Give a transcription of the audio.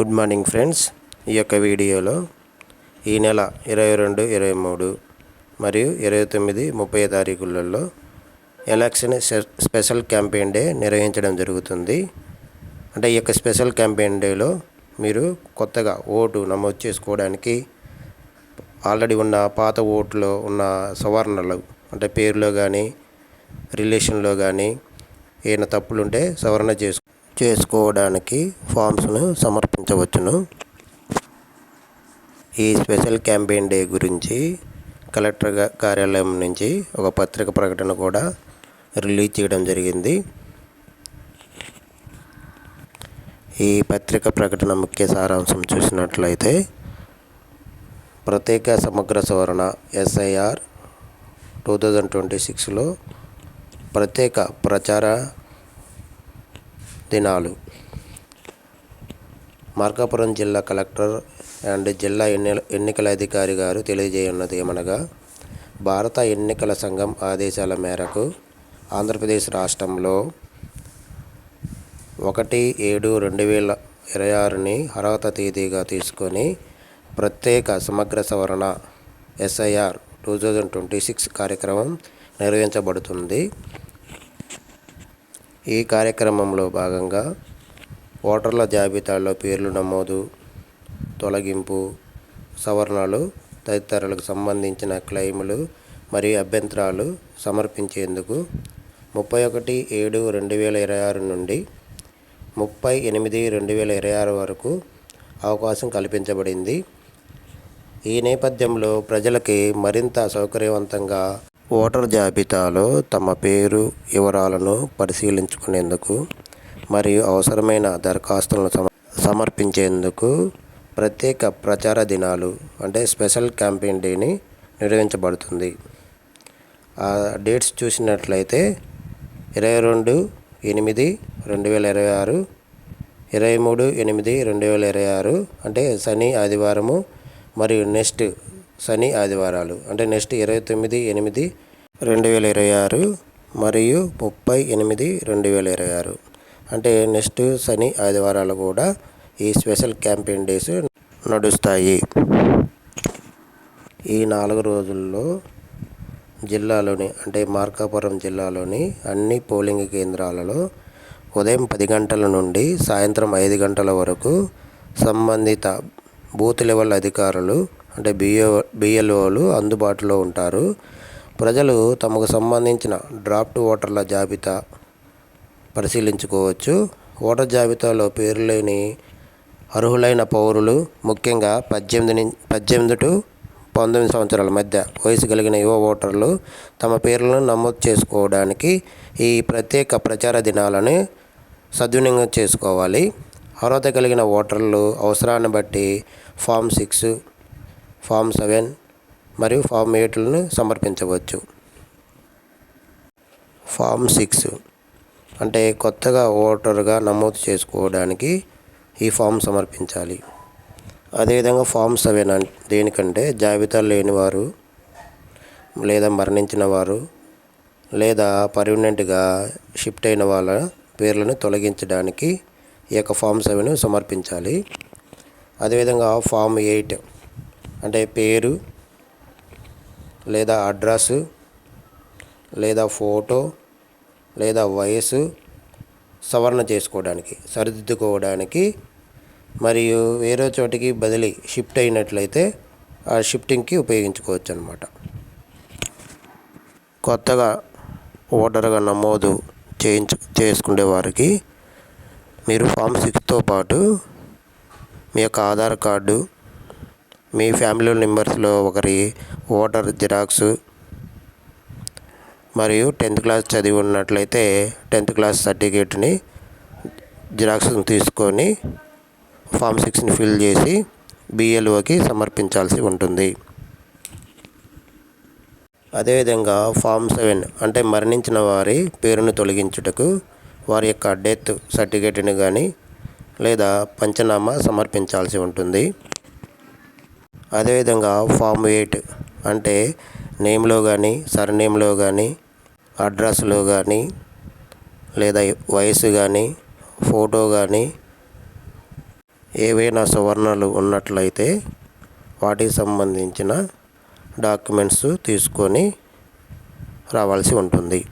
Good morning friends. ఈ యొక్క వీడియోలో ఈ నెల 22, 23 మరియు 29, 30 తారీఖులలో ఎలక్షన్ స్పెషల్ క్యాంపెయిన్ డే నిర్వహించడం జరుగుతుంది. అంటే ఈ యొక్క స్పెషల్ క్యాంపెయిన్ డేలో మీరు కొత్తగా ఓటు నమోదు చేసుకోవడానికి ఆల్రెడీ ఉన్న పాత ఓటులో ఉన్న సవరణలు అంటే పేరులో కానీ రిలేషన్లో కానీ ఏమైనా తప్పులుంటే సవరణ చేసుకోవడానికి ఫామ్స్ను సమర్పించవచ్చును. ఈ స్పెషల్ క్యాంపెయిన్ డే గురించి కలెక్టర్ కార్యాలయం నుంచి ఒక పత్రిక ప్రకటన కూడా రిలీజ్ చేయడం జరిగింది. ఈ పత్రిక ప్రకటన ముఖ్య సారాంశం చూసినట్లయితే, ప్రత్యేక సమగ్ర సవరణ SIR 2026లో ప్రత్యేక ప్రచార దినాలు. మార్కాపురం జిల్లా కలెక్టర్ అండ్ జిల్లా ఎన్నికల అధికారి గారు తెలియజేయన్నది ఏమనగా, భారత ఎన్నికల సంఘం ఆదేశాల మేరకు ఆంధ్రప్రదేశ్ రాష్ట్రంలో 1/7/2026ని అర్హత తేదీగా తీసుకొని ప్రత్యేక సమగ్ర సవరణ SIR 2026 కార్యక్రమం నిర్వహించబడుతుంది. ఈ కార్యక్రమంలో భాగంగా ఓటర్ల జాబితాలో పేర్లు నమోదు, తొలగింపు, సవరణలు తదితరులకు సంబంధించిన క్లెయిములు మరియు అభ్యంతరాలు సమర్పించేందుకు 31/7/2026 నుండి 30/8/2026 వరకు అవకాశం కల్పించబడింది. ఈ నేపథ్యంలో ప్రజలకి మరింత సౌకర్యవంతంగా ఓటర్ జాబితాలో తమ పేరు వివరాలను పరిశీలించుకునేందుకు మరియు అవసరమైన దరఖాస్తులను సమర్పించేందుకు ప్రత్యేక ప్రచార దినాలు అంటే స్పెషల్ క్యాంపెయిన్ డేని నిర్వహించబడుతుంది. ఆ డేట్స్ చూసినట్లయితే 22/8/2026, 23/8/2026 అంటే శని ఆదివారము మరియు నెక్స్ట్ శని ఆదివారాలు అంటే నెక్స్ట్ 29/8/2026 మరియు 30/8/2026 అంటే నెక్స్ట్ శని ఆదివారాలు కూడా ఈ స్పెషల్ క్యాంపెయిన్ డేస్ నడుస్తాయి. ఈ 4 రోజుల్లో జిల్లాలోని అంటే మార్కాపురం జిల్లాలోని అన్ని పోలింగ్ కేంద్రాలలో ఉదయం 10 గంటల నుండి సాయంత్రం 5 గంటల వరకు సంబంధిత బూత్ లెవెల్ అధికారులు అంటే BLOలు అందుబాటులో ఉంటారు. ప్రజలు తమకు సంబంధించిన డ్రాఫ్ట్ ఓటర్ల జాబితా పరిశీలించుకోవచ్చు. ఓటర్ జాబితాలో పేరు లేని అర్హులైన పౌరులు, ముఖ్యంగా 18 to 19 సంవత్సరాల మధ్య వయసు కలిగిన యువ ఓటర్లు తమ పేర్లను నమోదు చేసుకోవడానికి ఈ ప్రత్యేక ప్రచార దినాలను సద్వినియోగం చేసుకోవాలి. అర్హత కలిగిన ఓటర్లు అవసరాన్ని బట్టి ఫామ్ 6, ఫామ్ 7 మరియు ఫామ్ 8లను సమర్పించవచ్చు. ఫామ్ 6 అంటే కొత్తగా ఓటరుగా నమోదు చేసుకోవడానికి ఈ ఫామ్ సమర్పించాలి. అదేవిధంగా ఫామ్ 7 దేనికంటే జాబితాలో లేనివారు లేదా మరణించిన వారు లేదా పర్మనెంట్గా షిఫ్ట్ అయిన వాళ్ళ పేర్లను తొలగించడానికి ఈ యొక్క ఫామ్ 7 సమర్పించాలి. అదేవిధంగా ఫామ్ 8 అంటే పేరు లేదా అడ్రస్ లేదా ఫోటో లేదా వయసు సవరణ చేసుకోవడానికి, సరిదిద్దుకోవడానికి మరియు వేరే చోటికి బదిలీ షిఫ్ట్ అయినట్లయితే ఆ షిఫ్టింగ్కి ఉపయోగించుకోవచ్చు అన్నమాట. కొత్తగా ఓటర్గా నమోదు చేసుకునే వారికి మీరు ఫామ్ 6తో పాటు మీ యొక్క ఆధార్ కార్డు, మీ ఫ్యామిలీ మెంబర్స్లో ఒకరి ఓటర్ జిరాక్స్ మరియు 10th క్లాస్ చదివి ఉన్నట్లయితే 10th క్లాస్ సర్టిఫికేట్ని జిరాక్స్ని తీసుకొని ఫామ్ 6ని ఫిల్ చేసి BLOకి సమర్పించాల్సి ఉంటుంది. అదేవిధంగా ఫామ్ 7 అంటే మరణించిన వారి పేరును తొలగించుటకు వారి యొక్క డెత్ సర్టిఫికేట్ని కానీ లేదా పంచనామా సమర్పించాల్సి ఉంటుంది. అదేవిధంగా ఫామ్ 8 అంటే నేమ్లో కానీ సర్నేమ్లో కానీ అడ్రస్లో కానీ లేదా వయసు కానీ ఫోటో కానీ ఏవైనా సవరణలు ఉన్నట్లయితే వాటికి సంబంధించిన డాక్యుమెంట్స్ తీసుకొని రావాల్సి ఉంటుంది.